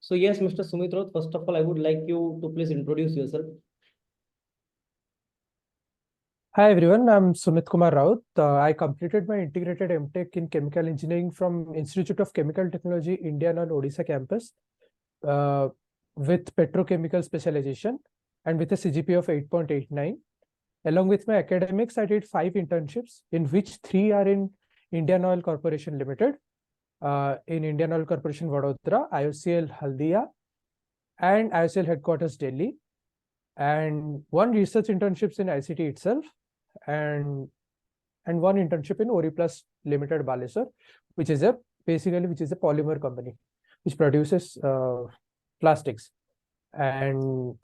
So yes, Mr. Sumit Raut, first of all, I would like you to please introduce yourself. Hi everyone, I'm Sumit Kumar Raut. I completed my integrated MTech in chemical engineering from Institute of Chemical Technology, India on Odisha campus, uh, with petrochemical specialization and with a CGPA of 8.89. Along with my academics, I did 5 internships, in which 3 are in Indian Oil Corporation Limited, in Indian Oil Corporation Vadodara, IOCL Haldia, and IOCL headquarters Delhi, and 1 research internships in ICT itself, and 1 internship in Oriplus Limited Baleswar, which is a polymer company which produces plastics. And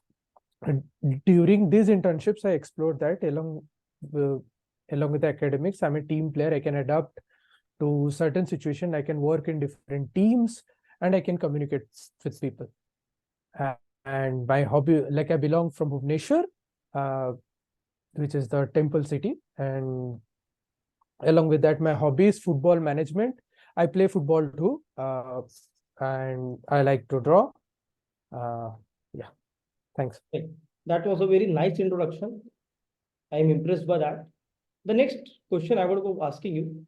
during these internships, I explored that along with the academics. I'm a team player. I can adapt to certain situation. I can work in different teams, and I can communicate with people. And my hobby, like I belong from Bhubaneswar, which is the temple city, and along with that, my hobby is football management. I play football too, and I like to draw. Yeah, thanks. That was a very nice introduction. I am impressed by that. The next question I would go asking you.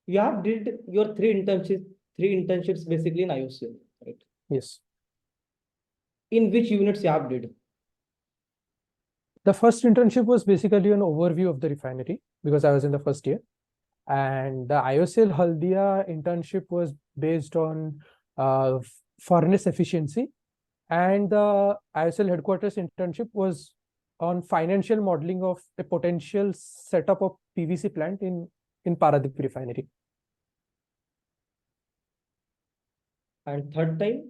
You have did your 3 internships basically in IOCL, right? Yes. In which units you have did? The first internship was basically an overview of the refinery because I was in the first year. And the IOCL Haldia internship was based on furnace efficiency. And the IOCL headquarters internship was on financial modeling of a potential setup of PVC plant in Paradip refinery. And third time?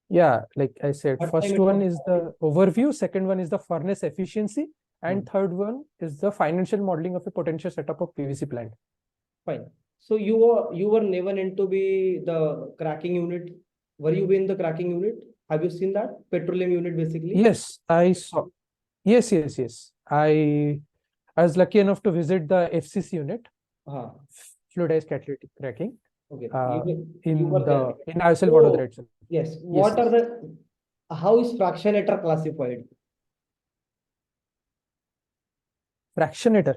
Yeah, like I said, Third first one is the overview, second one is the furnace efficiency, and third one is the financial modeling of a potential setup of PVC plant. Fine. So you were never into be the cracking unit. Were you in the cracking unit? Have you seen that petroleum unit basically? Yes, I saw. Yes. I was lucky enough to visit the FCC unit, fluidized catalytic cracking. Okay. In were there. IISL Vadodara itself. Yes. Yes. How is fractionator classified? Fractionator.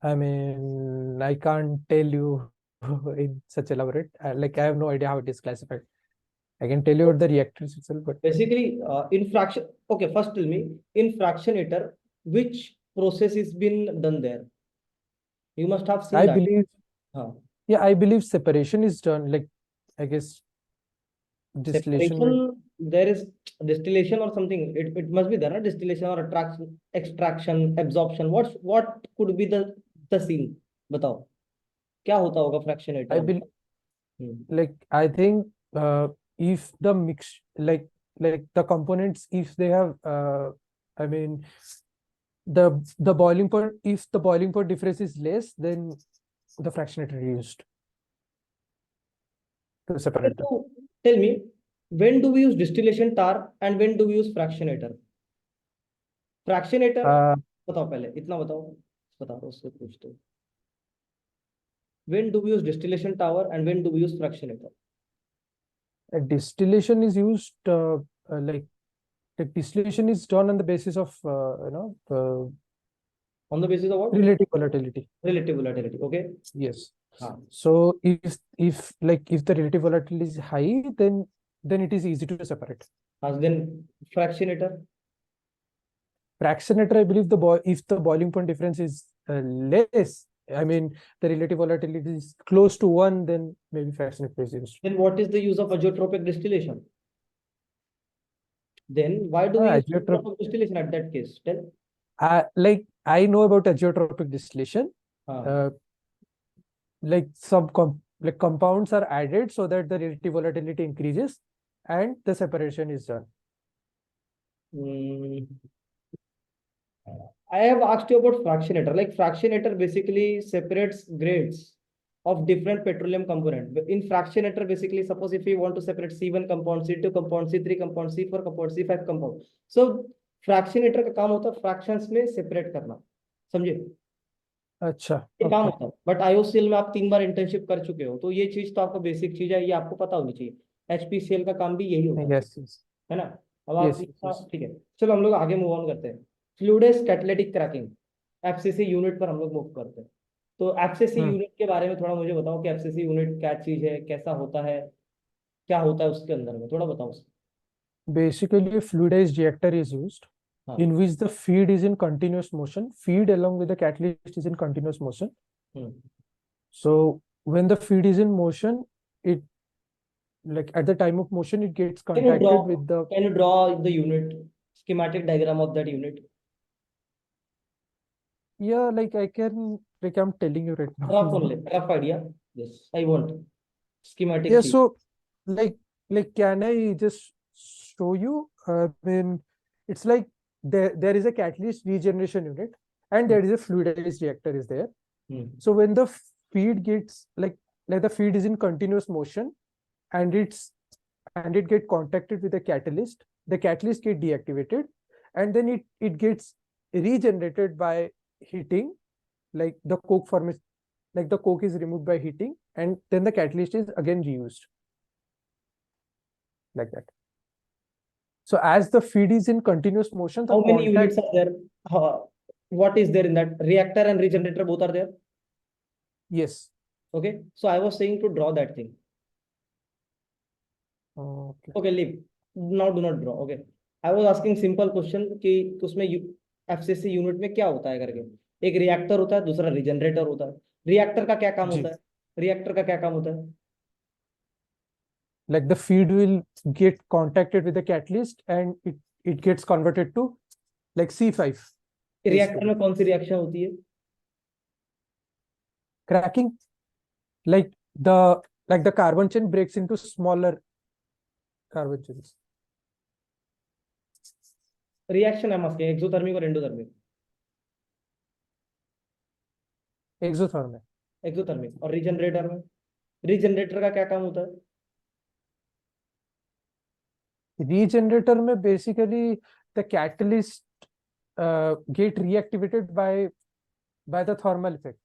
I mean, I can't tell you in such elaborate. Like I have no idea how it is classified. I can tell you about the reactors itself, but basically in fraction. Okay, first tell me in fractionator which process is been done there. You must have seen I that. believe. Yeah, I believe separation is done. Like I guess distillation. Separation, there is distillation or something. It must be there, na? Distillation or extraction, absorption. What could be the scene? बताओ क्या होता होगा fractionator? I believe, like I think if the mix, like the components, if they have I mean the boiling point, if the boiling point difference is less, then the fractionator is used to separate them. Tell me, when do we use distillation tar and when do we use fractionator? Fractionator बताओ पहले इतना बता दो उससे पूछते हो. When do we use distillation tower and when do we use fractionator? Distillation is used like the distillation is done on the basis of on the basis of what? Relative volatility. Relative volatility. Okay. Yes. So if the relative volatility is high, then it is easy to separate. Then fractionator. Fractionator, I believe if the boiling point difference is less, I mean the relative volatility is close to 1, then maybe fractionator is used. Then what is the use of azeotropic distillation? Then why do we use azeotropic distillation at that case? Tell. Like I know about azeotropic distillation. Like some compounds are added so that the relative volatility increases and the separation is done. I have asked you about fractionator. Like fractionator basically separates grades of different petroleum component. In fractionator, basically, suppose if we want to separate C1 compound, C2 compound, C3 compound, C4 compound, C5 compound. So fractionator का काम होता है fractions में separate करना. समझे? अच्छा, ये काम ओके। होता है, बट IOCL में आप 3 बार इंटर्नशिप कर चुके हो, तो ये चीज तो आपको बेसिक चीज है, ये आपको पता होनी चाहिए। HPCL का काम भी यही होता यस, यस, है ना। अब आप यस, इसका यस। ठीक है, चलो हम लोग आगे मूव ऑन करते हैं। Fluids catalytic cracking, FCC unit पर हम लोग मूव करते हैं। तो FCC हम्म यूनिट के बारे में थोड़ा मुझे बताओ कि FCC यूनिट क्या चीज है, कैसा होता है, क्या होता है उसके अंदर में, थोड़ा बताओ उसको। Basically, a fluidized reactor is used हाँ। in which the feed is in continuous motion. Feed along with the catalyst is in continuous motion. Hmm. So when the feed is in motion, it like at the time of motion, it gets can you draw contacted with the can you draw the unit, schematic diagram of that unit. yeah, like I can like I'm telling you right now. Rough only, rough idea. Yes, I want schematic Yeah, चीज। so like can I just show you? I mean, it's like there is a catalyst regeneration unit and there is a fluidized reactor is there. Hmm. So when the feed gets like the feed is in continuous motion and it get contacted with the catalyst get deactivated, and then it gets regenerated by heating, like the coke formation, like the coke is removed by heating, and then the catalyst is again reused like that. So as the feed is in continuous motion, the How many contact. units are there? What is there in that reactor and regenerator? Both are there. Yes. Okay. So I was saying to draw that thing. Okay. Okay, leave. Now do not draw. Okay. I was asking simple question कि उसमें FCC unit में क्या होता है करके। एक reactor होता है, दूसरा रिजनरेटर होता है। रिएक्टर का क्या काम जी. होता है? रिएक्टर का क्या काम होता है? Like the feed will get contacted with the catalyst and it gets converted to like C5 reactor basically. में कौन सी रिएक्शन होती है? Cracking, like the carbon chain breaks into smaller carbon chains. Reaction है मस्के एक्सोथर्मिक और endothermic. Exothermic. Exothermic. और रिजनरेटर में, रिजनरेटर का क्या काम होता है? Regenerator में basically the catalyst get reactivated by the thermal effect.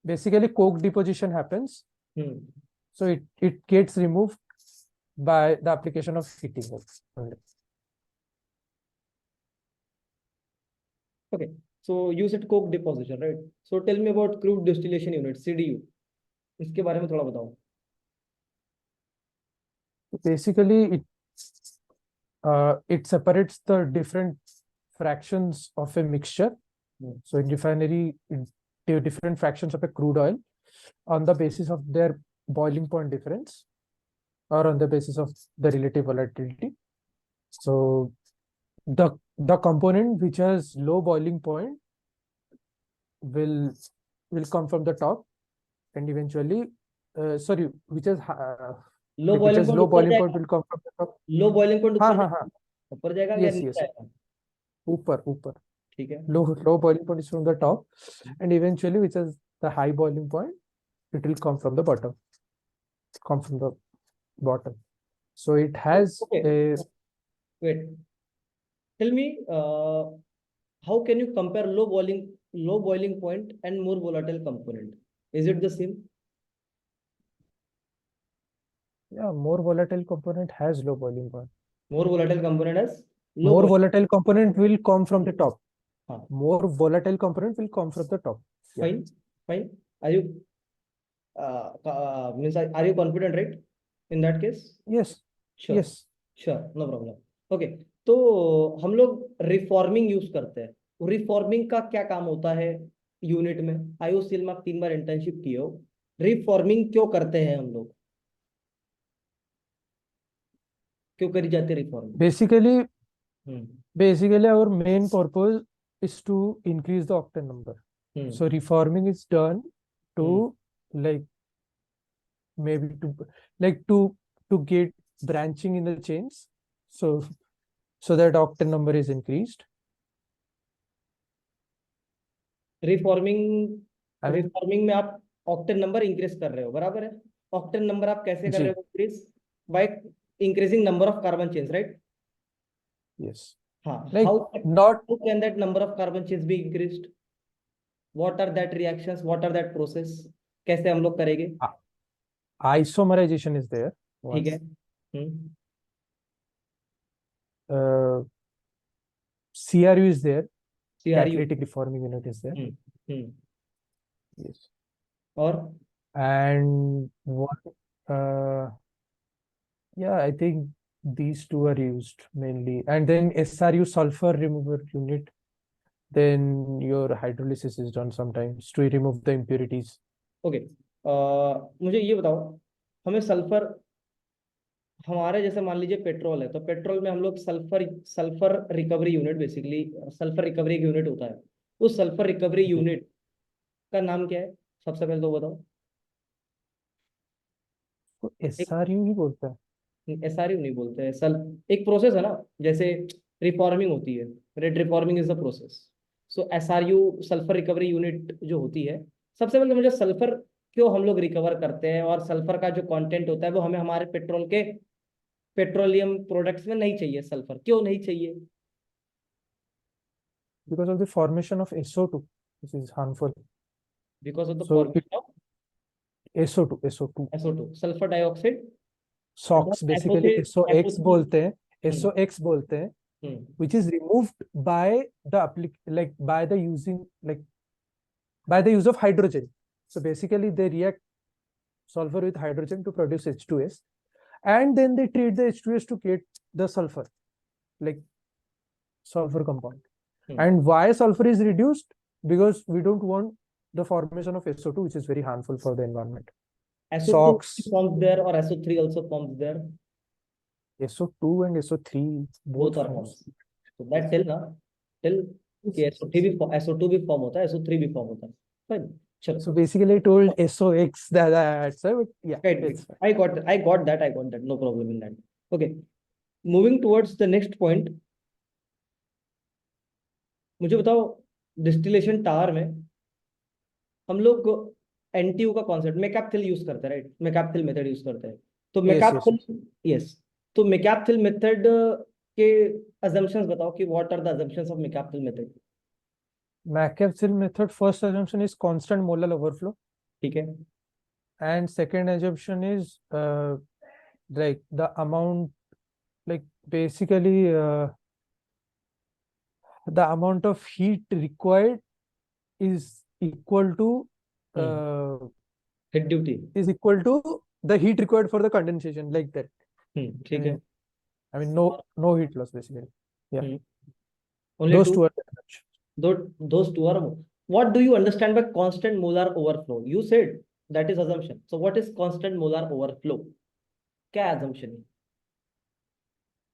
Basically, coke deposition happens, hmm. so it gets removed by the application of heating only. Okay. So you said coke deposition, right? So tell me about crude distillation unit, CDU. इसके बारे में थोड़ा बताओ। Basically, it separates the different fractions of a mixture. So in refinery, different fractions of a crude oil on the basis of their boiling point difference or on the basis of the relative volatility. So the component which has low boiling point will come from the top, and eventually sorry, which has low which boiling has point low ऊपर boiling point जाएगा? will come from the top. Low boiling point हाँ ऊपर हाँ हाँ. जाएगा? ऊपर जाएगा या Yes, नीचे yes. आएगा? ऊपर ऊपर. ठीक है। Low boiling point is from the top, and eventually, which is the high boiling point, it will come from the bottom. Come from the bottom. So it has okay, a wait, tell me how can you compare low boiling point and more volatile component? Is it the same? yeah, more volatile component has low boiling point. More volatile component has low More boiling। volatile component will come from the top. हाँ। More volatile component will come from the top. Yeah. Fine, fine. Are you means are you confident, right? In that case? Yes. Sure, Yes. Sure, no problem. Okay. तो हम लोग reforming use करते हैं। Reforming का क्या काम होता है यूनिट में? IOCL में आप 3 बार इंटर्नशिप किए हो। रिफॉर्मिंग क्यों करते हैं हम लोग? क्यों करी जाती है reforming? Basically, hmm. basically our main purpose is to increase the octane number. Hmm. So reforming is done hmm. to like maybe to get branching in the chains, so that octane number is increased. Reforming, I mean, reforming में आप octane number increase कर रहे हो, बराबर है। Octane number आप कैसे कर रहे G. हो increase? By increasing number of carbon chains, right? Yes. हाँ। Like how not can that number of carbon chains be increased? What are that reactions, what are that process, कैसे हम लोग करेंगे? Isomerization is there ठीक है। once. uh, CRU is there, CRU। catalytic reforming unit is there. Hmm. Yes. और And what uh, yeah, I think these two are used mainly. And then SRU, sulfur remover unit, then your hydrolysis is done sometimes to remove the impurities. Okay, मुझे ये बताओ, हमें sulphur, हमारे जैसे मान लीजिए petrol है, तो पेट्रोल में हम लोग sulphur sulphur recovery unit, basically sulphur recovery unit होता है। उस सल्फर रिकवरी यूनिट का नाम क्या है? सबसे पहले तो बताओ। तो SRU ही बोलता है। एसआरयू नहीं बोलते हैं सल, एक प्रोसेस है ना, जैसे रिफॉर्मिंग होती है, red reforming is the process. So SRU, sulphur recovery unit जो होती है, सबसे पहले तो मुझे सल्फर क्यों हम लोग रिकवर करते हैं, और सल्फर का जो कंटेंट होता है वो हमें हमारे पेट्रोल के पेट्रोलियम प्रोडक्ट्स में नहीं चाहिए, सल्फर क्यों नहीं चाहिए? Because of the formation of SO2, which is harmful. Because of the So it, formation of SO2, SO2, sulphur dioxide. SOx basically, SO3, SOx SO3। बोलते हैं, SOx बोलते हैं, which is removed by the by the using by the use of hydrogen. So basically they react sulfur with hydrogen to produce H2S, and then they treat the H2S to get the sulfur, like sulfur compound. And why sulfur is reduced? Because we don't want the formation of SO2, which is very harmful for the environment. SO2 SOx, forms there or SO3 also forms there? SO2 and SO3 both both are forms. forms. So that tell ना, tell कि SO2 भी form होता है, SO3 भी form होता है। Fine, चलो। So basically I told SOx that's why, but yeah, Right, it's fine. I got that, I got that, no problem in that. Okay, moving towards the next point, मुझे बताओ, distillation tower में हम लोग NTU का concept मैकैपथिल use करते हैं, right? मैकैपथिल method use करते हैं। तो Yes. यस, तो मैकैपथिल मेथड के assumptions बताओ कि what are the assumptions of McCabe Thiele method? McCabe method, first assumption is constant molar overflow, ठीक है। and second assumption is like the amount, like basically the amount of heat required is equal to hit duty. is equal to the heat required for the condensation, like that. ठीक है। I mean no heat loss basically. Yeah, Only those two, two are the assumptions. those two are. What do you understand by constant molar overflow? You said that is assumption. So what is constant molar overflow? क्या assumption है?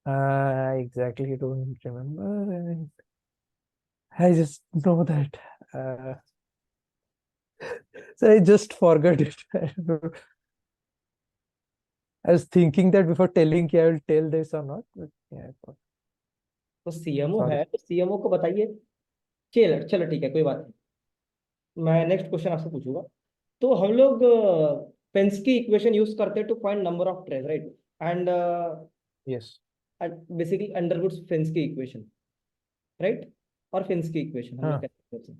I exactly don't remember. I just know that. So I just forgot it. I was thinking that before telling I will tell this or not. But yeah, तो CMO sorry. है, तो CMO को बताइए। चलो चलो ठीक है, कोई बात नहीं, मैं नेक्स्ट क्वेश्चन आपसे पूछूंगा। तो हम लोग पेंस्की इक्वेशन यूज करते हैं to find number of trays, right? And Yes. Basically Underwood's Fenske equation, right? और पेंस्की इक्वेशन हम लोग Huh. कैसे करते हैं?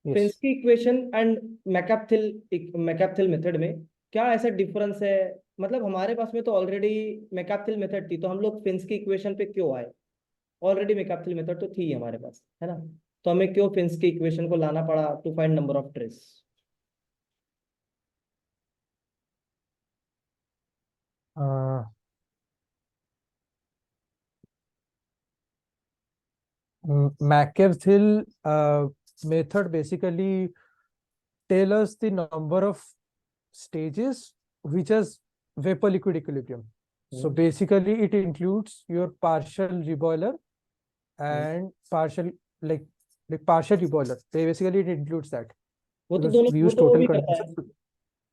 Yes. Fenske equation and McCabe Thiele method में क्या ऐसा डिफरेंस है? मतलब हमारे पास में तो ऑलरेडी मैकैपथिल मेथड थी, तो हम लोग पेंस्की इक्वेशन पे क्यों आए? ऑलरेडी मैकैपथिल मेथड तो थी ही हमारे पास, है ना? तो हमें क्यों पेंस्की इक्वेशन को लाना पड़ा to find number of trays? Uh, McCabe-Thill method basically tell us the number of stages which has vapor liquid equilibrium. So basically it includes your partial reboiler and partial like partial reboiler. Basically it includes that वो तो because दोनों, we वो use तो वो total भी करता है। condenser.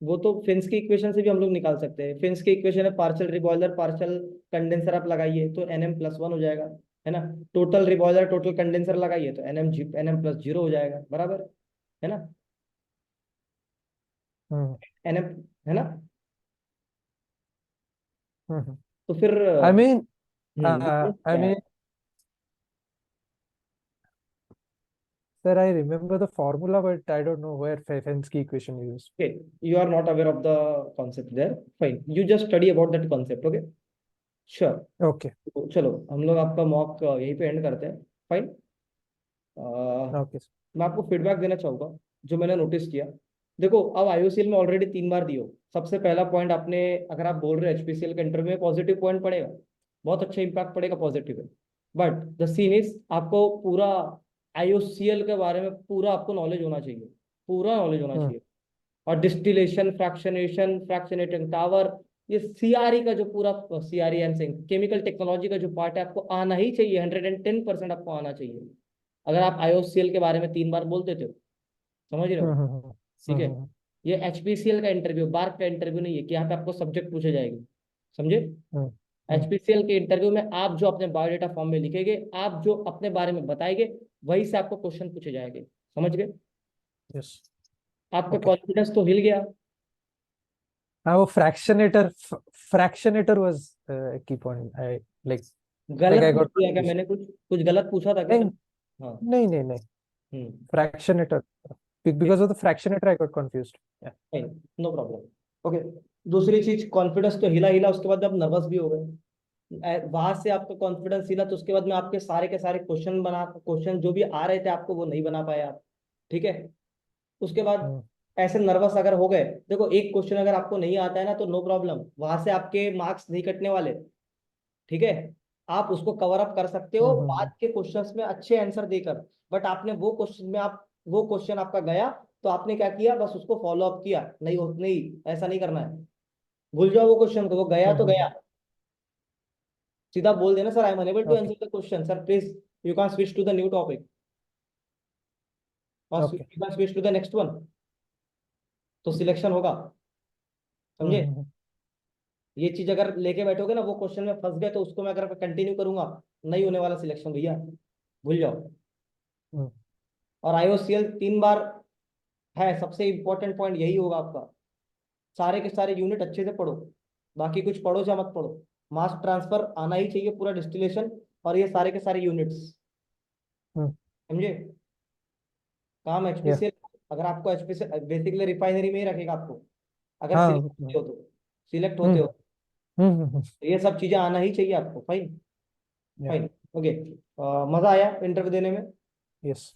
वो तो फिन्स की इक्वेशन से भी हम लोग निकाल सकते हैं। फिन्स की इक्वेशन है पार्शियल रिबॉयलर पार्शियल कंडेंसर, आप लगाइए तो NM+1 हो जाएगा, है ना? टोटल रिबॉयलर टोटल कंडेंसर लगाइए तो NM+0 हो जाएगा, बराबर है ना? NM, है ना? तो फिर I mean, difference I क्या है? mean, Sir, I remember the formula, but I don't know where Fenske equation is used. Okay, you are not aware of the concept there. Fine. You just study about that concept. Okay. Sure. Okay. तो चलो हम लोग आपका mock यहीं पे and करते हैं. Fine. Okay. मैं आपको फीडबैक देना चाहूंगा जो मैंने नोटिस किया. देखो अब आईओसीएल में ऑलरेडी 3 बार दियो. सबसे पहला पॉइंट आपने, अगर आप बोल रहे हो एचपीसीएल के इंटरव्यू में पॉजिटिव पॉइंट पड़ेगा, बहुत अच्छा इंपैक्ट पड़ेगा, पॉजिटिव है. बट द सीन इज आपको पूरा आईओसीएल के बारे में पूरा आपको नॉलेज होना चाहिए, पूरा नॉलेज होना Hmm. चाहिए. और डिस्टिलेशन, फ्रैक्शनेशन, फ्रैक्शनेटिंग टावर, ये सीआरई का जो पूरा, CRE M Singh chemical technology का जो पार्ट है आपको आना ही चाहिए. 110% आपको आना चाहिए. अगर आप आईओसीएल के बारे में 3 बार बोल देते हो, समझ रहे हो. Hmm. ठीक है. Hmm. ये एचपीसीएल का इंटरव्यू, बार्क का इंटरव्यू नहीं है कि यहाँ पे आपको सब्जेक्ट पूछे जाएंगे. समझे. Hmm. Hmm. एचपीसीएल के इंटरव्यू में आप जो अपने बायोडेटा फॉर्म में लिखेंगे, आप जो अपने बारे में बताएंगे, वही से आपको क्वेश्चन पूछे जाएंगे. समझ गए. Yes. आपका Okay. कॉन्फिडेंस तो हिल गया. Now, fractionator was a key point. I like गलत I पूछ got दिया क्या confused. मैंने, कुछ कुछ गलत पूछा था क्या नहीं, सर. हाँ. नहीं. Hmm. Fractionator. Because of the fractionator, I got confused. Yeah. No problem. Okay. दूसरी चीज, कॉन्फिडेंस तो हिला हिला, उसके बाद आप नर्वस भी हो गए. वहां से आपका कॉन्फिडेंस हिला, तो उसके बाद में आपके सारे के सारे क्वेश्चन जो भी आ रहे थे आपको, वो नहीं बना पाए आप. ठीक है. उसके बाद Hmm. ऐसे नर्वस अगर हो गए, देखो एक क्वेश्चन अगर आपको नहीं आता है ना, तो नो प्रॉब्लम, वहां से आपके मार्क्स नहीं कटने वाले. ठीक है. आप उसको कवर अप कर सकते हो Hmm. बाद के क्वेश्चंस में अच्छे आंसर देकर. बट आपने वो क्वेश्चन में, आप वो क्वेश्चन आपका गया, तो आपने क्या किया, बस उसको फॉलो अप किया. नहीं नहीं, ऐसा नहीं करना है. भूल जाओ वो क्वेश्चन को, वो गया तो Hmm. गया. सीधा बोल देना sir I am unable to Okay. Answer the question, sir please you can switch to the new topic, और you Okay. Can switch to the next one. तो सिलेक्शन होगा. समझे. Hmm. ये चीज अगर लेके बैठोगे ना, वो क्वेश्चन में फंस गए, तो उसको मैं अगर कंटिन्यू करूंगा, नहीं होने वाला सिलेक्शन भैया, भूल जाओ. Hmm. और आईओसीएल 3 बार है, सबसे इंपॉर्टेंट पॉइंट यही होगा आपका. सारे के सारे यूनिट अच्छे से पढ़ो, बाकी कुछ पढ़ो या मत पढ़ो, मास ट्रांसफर आना ही चाहिए, पूरा डिस्टिलेशन और ये सारे के सारे यूनिट्स. Hmm. समझे. काम Yeah. एचपीसीएल, अगर आपको एचपीसीएल बेसिकली रिफाइनरी में ही रखेगा आपको, अगर हाँ. सिलेक्ट होते हो तो, सिलेक्ट होते Hmm. हो Hmm. तो ये सब चीजें आना ही चाहिए आपको. फाइन. Yeah. फाइन. ओके. मजा आया इंटरव्यू देने में. Yes.